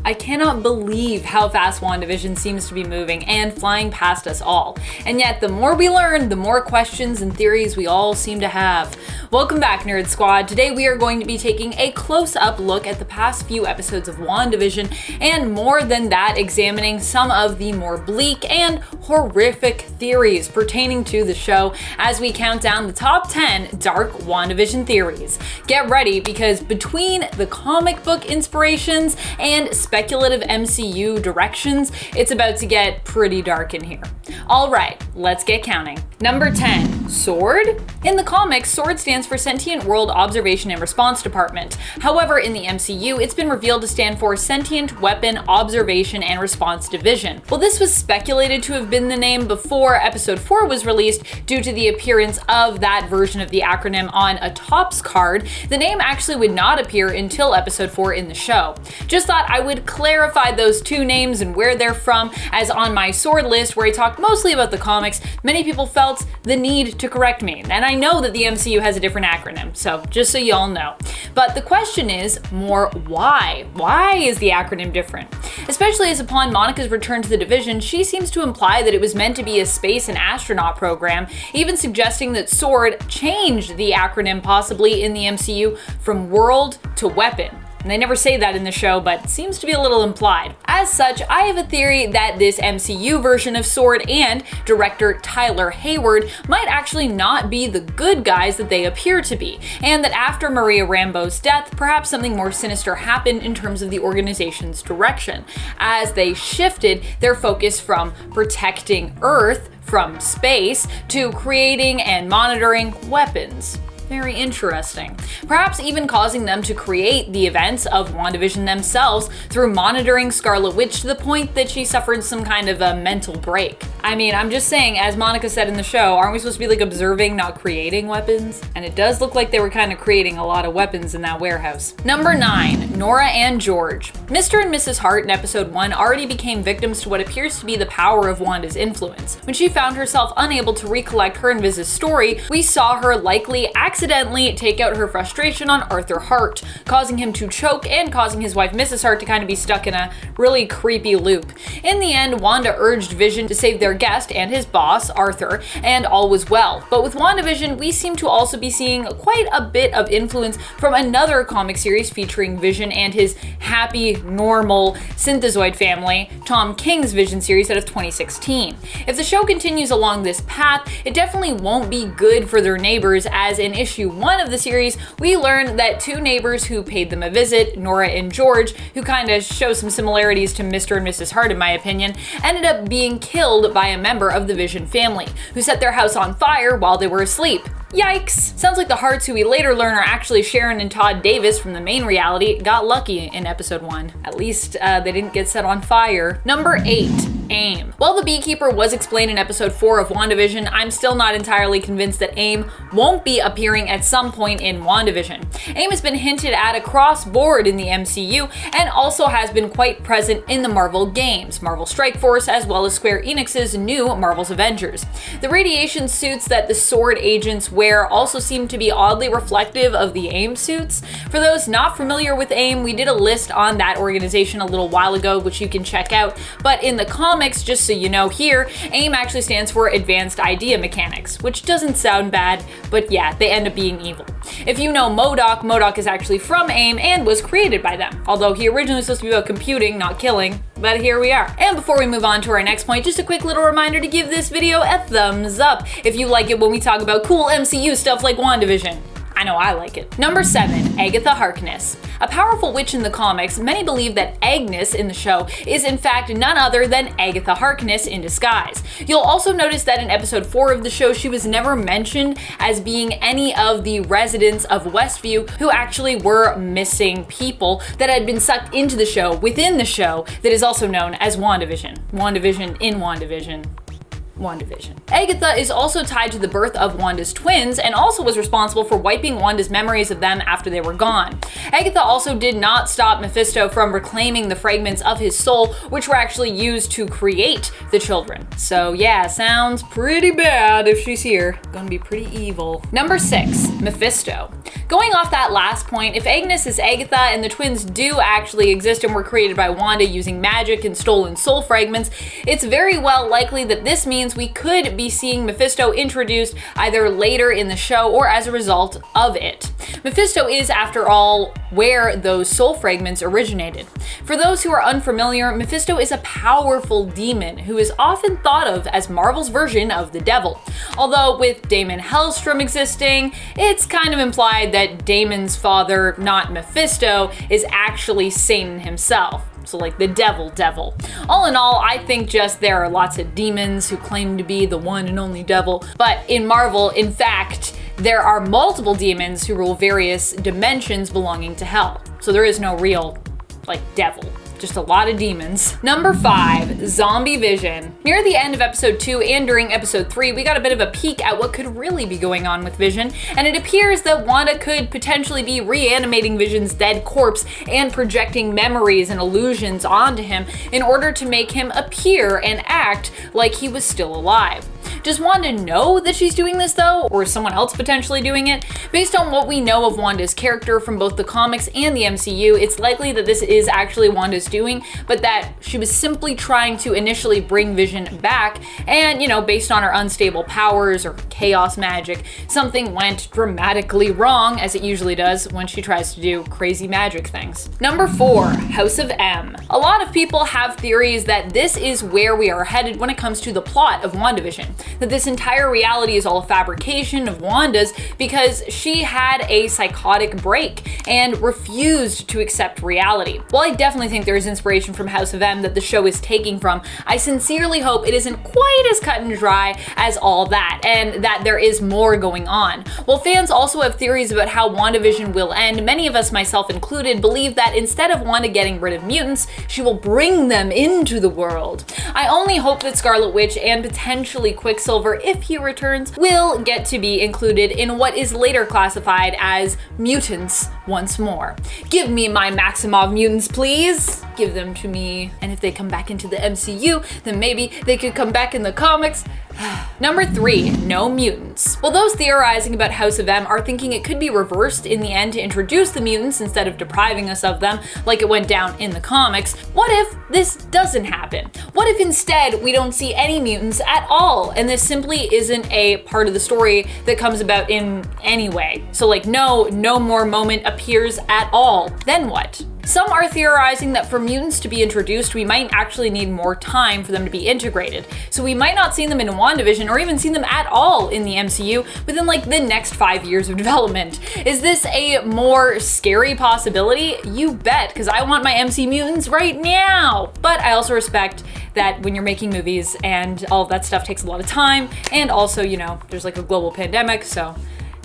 I cannot believe how fast WandaVision seems to be moving and flying past us all. And yet, the more we learn, the more questions and theories we all seem to have. Welcome back, Nerd Squad. Today we are going to be taking a close-up look at the past few episodes of WandaVision, and more than that, examining some of the more bleak and horrific theories pertaining to the show as we count down the top 10 Dark WandaVision theories. Get ready, because between the comic book inspirations and speculative MCU directions, it's about to get pretty dark in here. Alright, let's get counting. Number 10, S.W.O.R.D? In the comics, S.W.O.R.D stands for Sentient World Observation and Response Department. However, in the MCU, it's been revealed to stand for Sentient Weapon Observation and Response Division. Well, this was speculated to have been the name before Episode 4 was released due to the appearance of that version of the acronym on a Topps card. The name actually would not appear until Episode 4 in the show. Just thought I would clarify those two names and where they're from, as on my S.W.O.R.D list, where I talk mostly about the comics, many people felt the need to correct me. And I know that the MCU has a different acronym, so just so y'all know. But the question is more why? Why is the acronym different? Especially as upon Monica's return to the division, she seems to imply that it was meant to be a space and astronaut program, even suggesting that S.W.O.R.D changed the acronym possibly in the MCU from world to weapon. And they never say that in the show, but it seems to be a little implied. As such, I have a theory that this MCU version of S.W.O.R.D and director Tyler Hayward might actually not be the good guys that they appear to be, and that after Maria Rambeau's death, perhaps something more sinister happened in terms of the organization's direction, as they shifted their focus from protecting Earth from space to creating and monitoring weapons. Very interesting. Perhaps even causing them to create the events of WandaVision themselves through monitoring Scarlet Witch to the point that she suffered some kind of a mental break. I mean, I'm just saying, as Monica said in the show, aren't we supposed to be like observing, not creating weapons? And it does look like they were kind of creating a lot of weapons in that warehouse. Number 9, Nora and George. Mr. and Mrs. Hart in episode 1 already became victims to what appears to be the power of Wanda's influence. When she found herself unable to recollect her and Viz's story, we saw her likely accidentally take out her frustration on Arthur Hart, causing him to choke and causing his wife Mrs. Hart to kind of be stuck in a really creepy loop. In the end, Wanda urged Vision to save their guest and his boss, Arthur, and all was well. But with WandaVision, we seem to also be seeing quite a bit of influence from another comic series featuring Vision and his happy, normal synthezoid family, Tom King's Vision series out of 2016. If the show continues along this path, it definitely won't be good for their neighbors, as in issue 1 of the series, we learned that two neighbors who paid them a visit, Nora and George, who kind of show some similarities to Mr. and Mrs. Hart in my opinion, ended up being killed by a member of the Vision family, who set their house on fire while they were asleep. Yikes! Sounds like the Harts, who we later learn are actually Sharon and Todd Davis from the main reality, got lucky in episode 1. At least they didn't get set on fire. Number 8, AIM. While the Beekeeper was explained in episode 4 of WandaVision, I'm still not entirely convinced that AIM won't be appearing at some point in WandaVision. AIM has been hinted at across board in the MCU and also has been quite present in the Marvel games, Marvel Strike Force, as well as Square Enix's new Marvel's Avengers. The radiation suits that the S.W.O.R.D agents wear also seem to be oddly reflective of the AIM suits. For those not familiar with AIM, we did a list on that organization a little while ago, which you can check out, but in the comics, just so you know here, AIM actually stands for Advanced Idea Mechanics, which doesn't sound bad, but yeah, they end up being evil. If you know MODOK, MODOK is actually from AIM and was created by them, although he originally was supposed to be about computing, not killing, but here we are. And before we move on to our next point, just a quick little reminder to give this video a thumbs up if you like it when we talk about cool MCU stuff like WandaVision. I know I like it. Number 7, AGATHA HARKNESS. A powerful witch in the comics, many believe that Agnes in the show is in fact none other than Agatha Harkness in disguise. You'll also notice that in episode 4 of the show, she was never mentioned as being any of the residents of Westview who actually were missing people that had been sucked into the show within the show that is also known as WandaVision. WandaVision in WandaVision. WandaVision. Agatha is also tied to the birth of Wanda's twins and also was responsible for wiping Wanda's memories of them after they were gone. Agatha also did not stop Mephisto from reclaiming the fragments of his soul, which were actually used to create the children. So yeah, sounds pretty bad if she's here. Gonna be pretty evil. Number 6, Mephisto. Going off that last point, if Agnes is Agatha and the twins do actually exist and were created by Wanda using magic and stolen soul fragments, it's very well likely that this means we could be seeing Mephisto introduced either later in the show or as a result of it. Mephisto is, after all, where those soul fragments originated. For those who are unfamiliar, Mephisto is a powerful demon who is often thought of as Marvel's version of the devil. Although with Damon Hellstrom existing, it's kind of implied that Damon's father, not Mephisto, is actually Satan himself. So like the devil. All in all, I think just there are lots of demons who claim to be the one and only devil. But in Marvel, in fact, there are multiple demons who rule various dimensions belonging to hell. So there is no real, devil. Just a lot of demons. Number 5, Zombie Vision. Near the end of episode 2 and during episode 3, we got a bit of a peek at what could really be going on with Vision, and it appears that Wanda could potentially be reanimating Vision's dead corpse and projecting memories and illusions onto him in order to make him appear and act like he was still alive. Does Wanda know that she's doing this though, or is someone else potentially doing it? Based on what we know of Wanda's character from both the comics and the MCU, it's likely that this is actually Wanda's doing, but that she was simply trying to initially bring Vision back, and based on her unstable powers or chaos magic, something went dramatically wrong, as it usually does when she tries to do crazy magic things. Number 4, House of M. A lot of people have theories that this is where we are headed when it comes to the plot of WandaVision. That this entire reality is all a fabrication of Wanda's because she had a psychotic break and refused to accept reality. While I definitely think there is inspiration from House of M that the show is taking from, I sincerely hope it isn't quite as cut and dry as all that, and that there is more going on. While fans also have theories about how WandaVision will end, many of us, myself included, believe that instead of Wanda getting rid of mutants, she will bring them into the world. I only hope that Scarlet Witch and potentially Quicksilver, if he returns, will get to be included in what is later classified as mutants once more. Give me my Maximov mutants, please. Give them to me. And if they come back into the MCU, then maybe they could come back in the comics. Number 3, no mutants. Well, those theorizing about House of M are thinking it could be reversed in the end to introduce the mutants instead of depriving us of them like it went down in the comics. What if this doesn't happen? What if instead we don't see any mutants at all and this simply isn't a part of the story that comes about in any way? So no more moment appears at all. Then what? Some are theorizing that for mutants to be introduced, we might actually need more time for them to be integrated. So we might not see them in WandaVision or even see them at all in the MCU within the next 5 years of development. Is this a more scary possibility? You bet, because I want my MC mutants right now. But I also respect that when you're making movies and all of that stuff takes a lot of time, and also, there's a global pandemic, so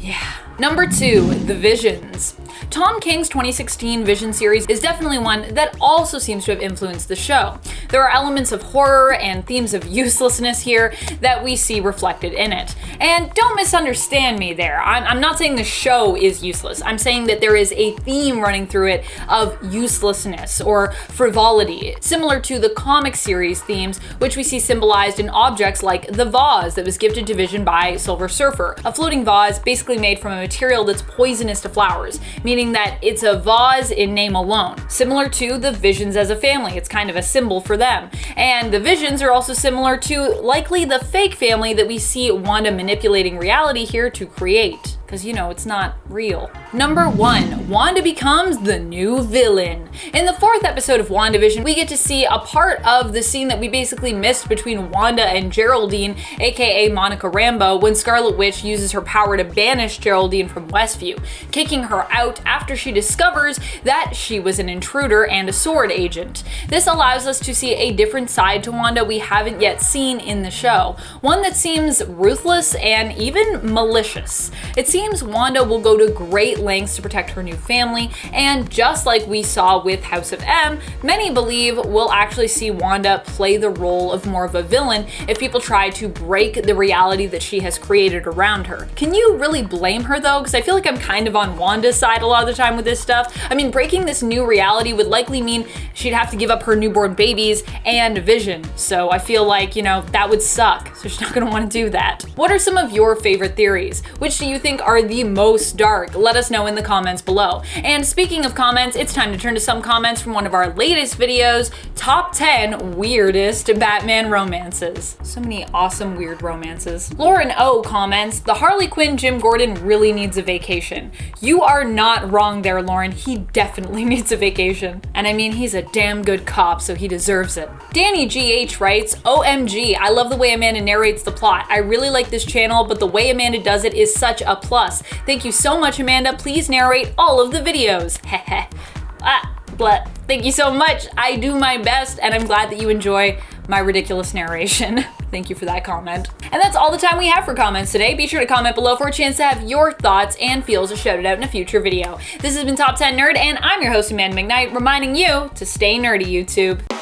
yeah. Number 2, the Visions. Tom King's 2016 Vision series is definitely one that also seems to have influenced the show. There are elements of horror and themes of uselessness here that we see reflected in it. And don't misunderstand me there. I'm not saying the show is useless. I'm saying that there is a theme running through it of uselessness or frivolity, similar to the comic series themes, which we see symbolized in objects like the vase that was gifted to Vision by Silver Surfer, a floating vase basically made from a material that's poisonous to flowers, meaning that it's a vase in name alone. Similar to the Visions as a family, it's kind of a symbol for them. And the Visions are also similar to likely the fake family that we see Wanda manipulating reality here to create. Because it's not real. Number 1, Wanda becomes the new villain. In the 4th episode of WandaVision, we get to see a part of the scene that we basically missed between Wanda and Geraldine, aka Monica Rambeau, when Scarlet Witch uses her power to banish Geraldine from Westview, kicking her out after she discovers that she was an intruder and a S.W.O.R.D agent. This allows us to see a different side to Wanda we haven't yet seen in the show, one that seems ruthless and even malicious. It seems seems Wanda will go to great lengths to protect her new family, and just like we saw with House of M, many believe we'll actually see Wanda play the role of more of a villain if people try to break the reality that she has created around her. Can you really blame her though? Because I feel like I'm kind of on Wanda's side a lot of the time with this stuff. I mean, breaking this new reality would likely mean she'd have to give up her newborn babies and Vision. So I feel like, you know, that would suck. So she's not gonna want to do that. What are some of your favorite theories? Which do you think are the most dark? Let us know in the comments below. And speaking of comments, it's time to turn to some comments from one of our latest videos, Top 10 Weirdest Batman Romances. So many awesome weird romances. Lauren O comments, the Harley Quinn Jim Gordon really needs a vacation. You are not wrong there, Lauren. He definitely needs a vacation. And I mean, he's a damn good cop, so he deserves it. Danny GH writes, OMG, I love the way Amanda narrates the plot. I really like this channel, but the way Amanda does it is such a plus. Thank you so much, Amanda. Please narrate all of the videos. Heh but thank you so much. I do my best, and I'm glad that you enjoy my ridiculous narration. Thank you for that comment. And that's all the time we have for comments today. Be sure to comment below for a chance to have your thoughts and feels shouted out in a future video. This has been Top 10 Nerd, and I'm your host, Amanda McKnight, reminding you to stay nerdy, YouTube.